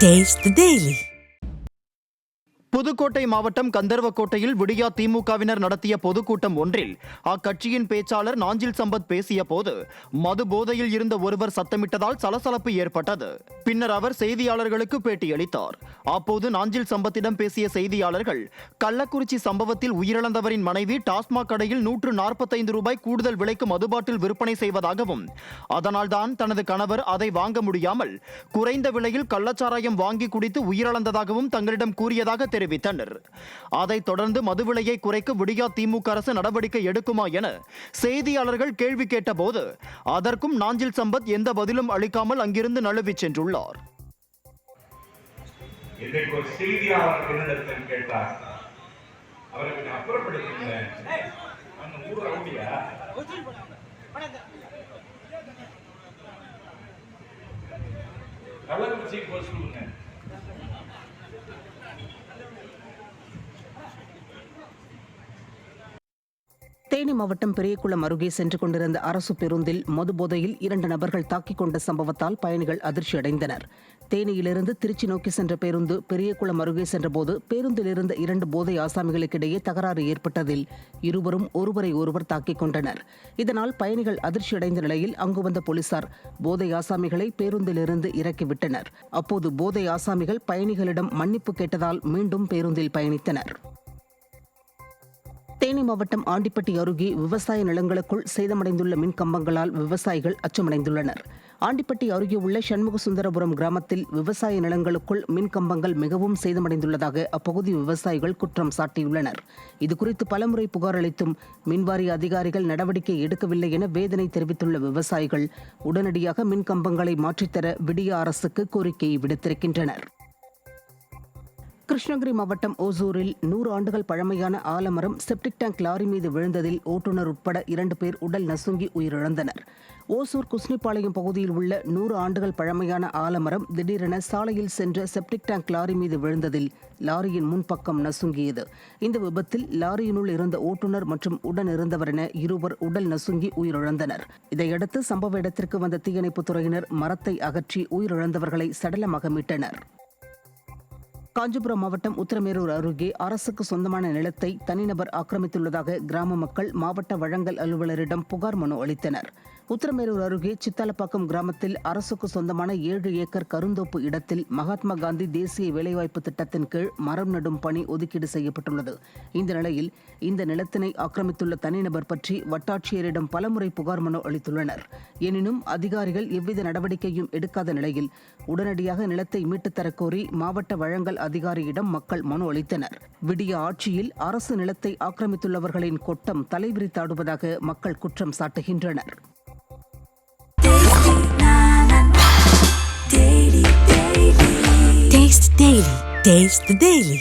Taste the Daily. Pudukkottai மாவட்டம் கந்தர்வக்கோட்டையில் விடியா திமுகவினர் நடத்திய பொதுக்கூட்டம் ஒன்றில் அக்கட்சியின் பேச்சாளர் நாஞ்சில் சம்பத் பேசிய போது மது போதையில் இருந்த ஒருவர் சத்தமிட்டதால் சலசலப்பு ஏற்பட்டது. பின்னர் அவர் செய்தியாளர்களுக்கு பேட்டியளித்தார். அப்போது நாஞ்சில் சம்பத்திடம் பேசிய செய்தியாளர்கள், கள்ளக்குறிச்சி சம்பவத்தில் உயிரிழந்தவரின் மனைவி டாஸ்மாக் கடையில் 145 ரூபாய் கூடுதல் விலைக்கு மதுபாட்டில் விற்பனை செய்வதாகவும், அதனால்தான் தனது கணவர் அதை வாங்க முடியாமல் குறைந்த விலையில் கள்ளச்சாராயம் வாங்கி குடித்து உயிரிழந்ததாகவும் தங்களிடம் கூறியதாக தெரிவித்தனர். அதைத் தொடர்ந்து மது விலையை குறைக்க விடியா திமுக அரசு நடவடிக்கை எடுக்குமா என செய்தியாளர்கள் கேள்வி கேட்டபோது அதற்கும் நாஞ்சில் சம்பத் எந்த பதிலும் அளிக்காமல் அங்கிருந்து நழுவி சென்றுள்ளார். தேனி மாவட்டம் பெரியகுளம் அருகே சென்று கொண்டிருந்த அரசு பேருந்தில் மது போதையில் 2 நபர்கள் தாக்கிக் கொண்ட சம்பவத்தால் பயணிகள் அதிர்ச்சியடைந்தனர். தேனியிலிருந்து திருச்சி நோக்கி சென்ற பேருந்து பெரியகுளம் அருகே சென்றபோது பேருந்தில் இருந்த 2 போதை ஆசாமிகளுக்கிடையே தகராறு ஏற்பட்டதில் இருவரும் ஒருவரை ஒருவர் தாக்கிக் கொண்டனர். இதனால் பயணிகள் அதிர்ச்சியடைந்த நிலையில் அங்கு வந்த போலீசார் போதை ஆசாமிகளை பேருந்திலிருந்து இறக்கிவிட்டனர். அப்போது போதை ஆசாமிகள் பயணிகளிடம் மன்னிப்பு கேட்டதால் மீண்டும் பேருந்தில் பயணித்தனர். தேனி மாவட்டம் ஆண்டிப்பட்டி அருகே விவசாய நிலங்களுக்குள் சேதமடைந்துள்ள மின் கம்பங்களால் விவசாயிகள் அச்சமடைந்துள்ளனர். ஆண்டிப்பட்டி அருகே உள்ள சண்முகசுந்தரபுரம் கிராமத்தில் விவசாய நிலங்களுக்குள் மின் கம்பங்கள் மிகவும் சேதமடைந்துள்ளதாக அப்பகுதி விவசாயிகள் குற்றம் சாட்டியுள்ளனர். இதுகுறித்து பலமுறை புகார் அளித்தும் மின்வாரிய அதிகாரிகள் நடவடிக்கை எடுக்கவில்லை என வேதனை தெரிவித்துள்ள விவசாயிகள் உடனடியாக மின் கம்பங்களை மாற்றித்தர விடியா அரசுக்கு கோரிக்கை விடுத்திருக்கின்றனர். கிருஷ்ணகிரி மாவட்டம் ஓசூரில் 100 ஆண்டுகள் பழமையான ஆலமரம் செப்டிக் டேங்க் லாரி மீது விழுந்ததில் ஓட்டுநர் உட்பட 2 பேர் உடல் நசுங்கி உயிரிழந்தனர். ஓசூர் குஸ்னிபாளையம் பகுதியில் உள்ள 100 ஆண்டுகள் பழமையான ஆலமரம் திடீரென சாலையில் சென்ற செப்டிக் டேங்க் லாரி மீது விழுந்ததில் லாரியின் முன்பக்கம் நசுங்கியது. இந்த விபத்தில் லாரியினுள் இருந்த ஓட்டுநர் மற்றும் உடன் இருந்தவர் என 2 உடல் நசுங்கி உயிரிழந்தனர். இதையடுத்து சம்பவ இடத்திற்கு வந்த தீயணைப்புத் துறையினர் மரத்தை அகற்றி உயிரிழந்தவர்களை சடலமாக மீட்டனர். காஞ்சிபுரம் மாவட்டம் உத்திரமேரூர் அருகே அரசுக்கு சொந்தமான நிலத்தை தனிநபர் ஆக்கிரமித்துள்ளதாக கிராம மக்கள் மாவட்ட வழங்கல் அலுவலரிடம் புகார் மனு அளித்தனர். உத்திரமேரூர் அருகே சித்தாலப்பாக்கம் கிராமத்தில் அரசுக்கு சொந்தமான 7 ஏக்கர் கருந்தோப்பு இடத்தில் மகாத்மா காந்தி தேசிய வேலைவாய்ப்பு திட்டத்தின் கீழ் மரம் நடும் பணி ஒதுக்கீடு செய்யப்பட்டுள்ளது. இந்த நிலையில் இந்த நிலத்தினை ஆக்கிரமித்துள்ள தனிநபர் பற்றி வட்டாட்சியரிடம் பலமுறை புகார் மனு அளித்துள்ளனர். எனினும் அதிகாரிகள் எவ்வித நடவடிக்கையும் எடுக்காத நிலையில் உடனடியாக நிலத்தை மீட்டுத் தரக்கோரி மாவட்ட வழங்கல் அதிகாரியிடம் மக்கள் மனு அளித்தனர். விடிய ஆட்சியில் அரசு நிலத்தை ஆக்கிரமித்துள்ளவர்களின் கொட்டம் தலைவிரித்தாடுவதாக மக்கள் குற்றம் சாட்டுகின்றனர். Taste the Daily.